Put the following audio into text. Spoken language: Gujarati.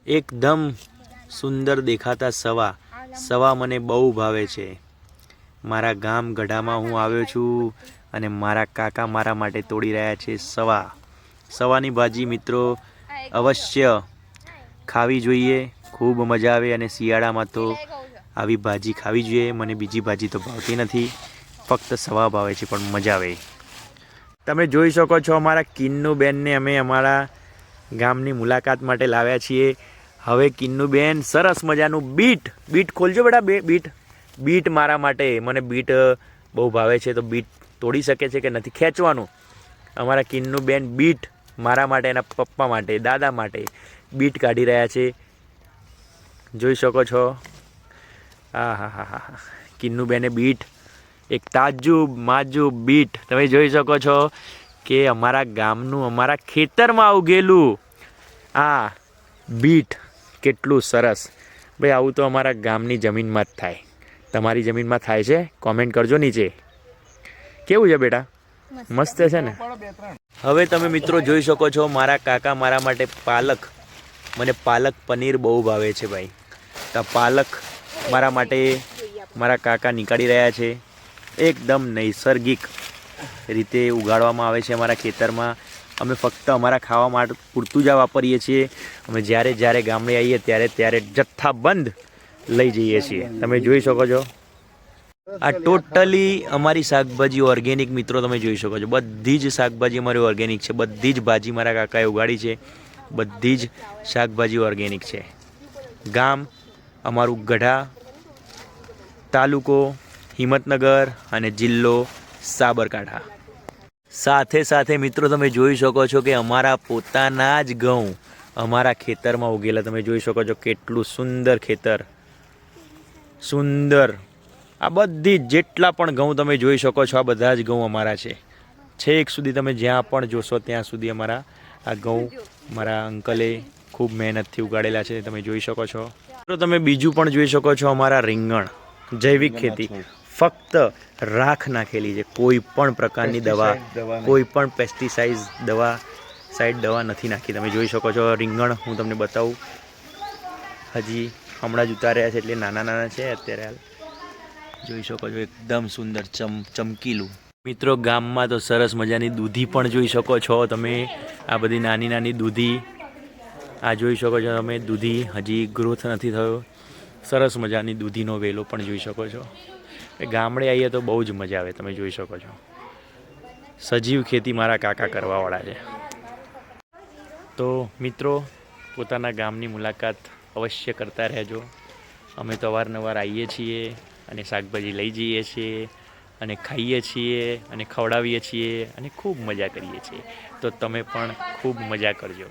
એકદમ સુંદર દેખાતા સવા સવા મને બહુ ભાવે છે. મારા ગામ ગઢામાં હું આવ્યો છું અને મારા કાકા મારા માટે તોડી રહ્યા છે સવા. સવાની ભાજી મિત્રો અવશ્ય ખાવી જોઈએ, ખૂબ મજા આવે. અને શિયાળામાં તો આવી ભાજી ખાવી જોઈએ. મને બીજી ભાજી તો ભાવતી નથી, ફક્ત સવા ભાવે છે, પણ મજા આવે. તમે જોઈ શકો છો અમારા કિન્નુબેનને અમે અમારા ગામની મુલાકાત માટે લાવ્યા છીએ. હવે કિન્નુબેન સરસ મજાનું બીટ ખોલજો બેટા. બીટ મારા માટે, મને બીટ બહુ ભાવે છે, તો બીટ તોડી શકે છે કે નથી ખેંચવાનું. અમારા કિન્નુબેન બીટ મારા માટે, એના પપ્પા માટે, દાદા માટે બીટ કાઢી રહ્યા છે. જોઈ શકો છો. હા, કિન્નુબેને બીટ, એક તાજુબ બીટ તમે જોઈ શકો છો કે અમારા ગામનું, અમારા ખેતરમાં ઉગેલું આ બીટ કેટલું સરસ. ભાઈ આવું તો અમારા ગામની જમીનમાં જ થાય. તમારી જમીનમાં થાય છે? કોમેન્ટ કરજો નીચે. કેવું છે બેટા? મસ્ત છે ને? હવે તમે મિત્રો જોઈ શકો છો મારા કાકા મારા માટે મને પાલક પનીર બહુ ભાવે છે ભાઈ. તો પાલક મારા માટે મારા કાકા નીકાળી રહ્યા છે. એકદમ નૈસર્ગિક રીતે ઉગાડવામાં આવે છે અમારા ખેતરમાં. અમે ફક્ત અમારા ખાવા માટે પૂરતું જ વાપરીએ છીએ. અમે જ્યારે ગામડે આવીએ ત્યારે જથ્થાબંધ લઈ જઈએ છીએ. તમે જોઈ શકો છો આ ટોટલી અમારી શાકભાજી ઓર્ગેનિક મિત્રો. તમે જોઈ શકો છો બધી જ શાકભાજી અમારી ઓર્ગેનિક છે. બધી જ ભાજી મારા કાકાએ ઉગાડી છે. બધી જ શાકભાજી ઓર્ગેનિક છે. ગામ અમારું ગઢા, તાલુકો હિંમતનગર અને જિલ્લો સાબરકાંઠા. સાથે મિત્રો તમે જોઈ શકો છો કે અમારા પોતાના જ ઘઉં અમારા ખેતરમાં ઉગેલા. તમે જોઈ શકો છો કેટલું સુંદર ખેતર, સુંદર. આ બધી જેટલા પણ ઘઉં તમે જોઈ શકો છો, આ બધા જ ઘઉં અમારા છે. છેક સુધી તમે જ્યાં પણ જોશો ત્યાં સુધી અમારા આ ઘઉં મારા અંકલે ખૂબ મહેનતથી ઉગાડેલા છે. તમે જોઈ શકો છો. તો તમે બીજું પણ જોઈ શકો છો અમારા રીંગણ, જૈવિક ખેતી, ફક્ત રાખ નાખેલી છે. કોઈ પણ પ્રકારની દવા, કોઈ પણ પેસ્ટિસાઇડ દવા નથી નાખી. તમે જોઈ શકો છો રીંગણ હું તમને બતાવું. હજી હમણાં જ ઉતાર્યા છે એટલે નાના છે અત્યારે. હાલ જોઈ શકો છો એકદમ સુંદર ચમકીલું. મિત્રો ગામમાં તો સરસ મજાની દૂધી પણ જોઈ શકો છો તમે. આ બધી નાની દૂધી આ જોઈ શકો છો તમે. દૂધી હજી ગ્રોથ નથી થયો. સરસ મજાની દૂધીનો વેલો પણ જોઈ શકો છો. ગામડે આવીએ તો બહુ જ મજા આવે. તમે જોઈ શકો છો સજીવ ખેતી મારા કાકા કરવાવાળા છે. તો મિત્રો પોતાના ગામની મુલાકાત અવશ્ય કરતા રહેજો. અમે તો અવારનવાર આવીએ છીએ અને શાકભાજી લઈ જઈએ છીએ અને ખાઈએ છીએ અને ખવડાવીએ છીએ અને ખૂબ મજા કરીએ છીએ. તો તમે પણ ખૂબ મજા કરજો.